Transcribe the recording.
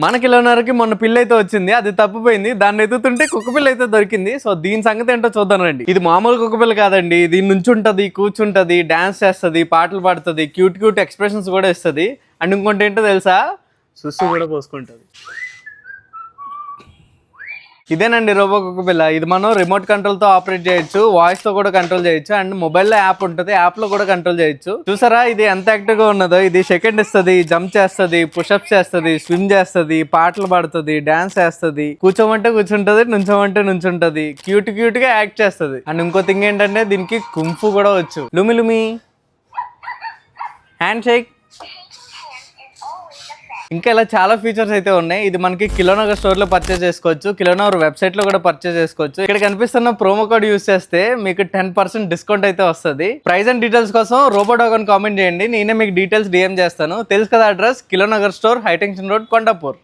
మన కిలోన్నరకి మొన్న పిల్ల అయితే వచ్చింది, అది తప్పిపోయింది. దాన్ని ఎత్తుతుంటే కుక్క పిల్ల అయితే దొరికింది. సో దీని సంగతి ఏంటో చూద్దాం రండి. ఇది మామూలు కుక్క పిల్ల కాదండి. దీని నుంచి ఉంటది, కూర్చుంటది, డాన్స్ చేస్తుంది, పాటలు పాడుతుంది, క్యూట్ క్యూట్ ఎక్స్ప్రెషన్స్ కూడా ఇస్తుంది. అండ్ ఇంకోటి ఏంటో తెలుసా, సుస్సు కూడా పోసుకుంటది. ఇదేనండి రోబో కుక్క పిల్ల. ఇది మనం రిమోట్ కంట్రోల్ తో ఆపరేట్ చేయొచ్చు, వాయిస్ తో కూడా కంట్రోల్ చేయొచ్చు, అండ్ మొబైల్లో యాప్ ఉంటుంది, యాప్ లో కూడా కంట్రోల్ చేయొచ్చు. చూసారా ఇది ఎంత యాక్టివ్ గా ఉన్నదో. ఇది సెకండ్ ఇస్తుంది, జంప్ చేస్తుంది, పుషప్ చేస్తుంది, స్విమ్ చేస్తుంది, పాటలు పాడుతుంది, డాన్స్ చేస్తుంది, కూర్చోమంటే కూర్చుంటది, నుంచోమంటే నుంచుంటది, క్యూట్ క్యూట్ గా యాక్ట్ చేస్తుంది. అండ్ ఇంకో థింగ్ ఏంటంటే దీనికి కుంఫు కూడా వచ్చు. లుమి లుమి, హ్యాండ్ షేక్, ఇంకా ఇలా చాలా ఫీచర్స్ అయితే ఉన్నాయి. ఇది మనకి కిలోనగర్ స్టోర్ లో పర్చేస్ చేసుకోవచ్చు, కిలోనగర్ వెబ్సైట్ లో కూడా పర్చేస్ చేసుకోవచ్చు. ఇక్కడ కనిపిస్తున్న ప్రోమో కోడ్ యూస్ చేస్తే మీకు 10% డిస్కౌంట్ అయితే వస్తుంది. ప్రైస్ అండ్ డీటెయిల్స్ కోసం రోబోడాగ్ అని కామెంట్ చేయండి, నేనే మీకు డీటెయిల్స్ డిఎం చేస్తాను. తెలుసు కదా అడ్రస్, కిలోనగర్ స్టోర్, హైటెన్షన్ రోడ్, కొండాపూర్.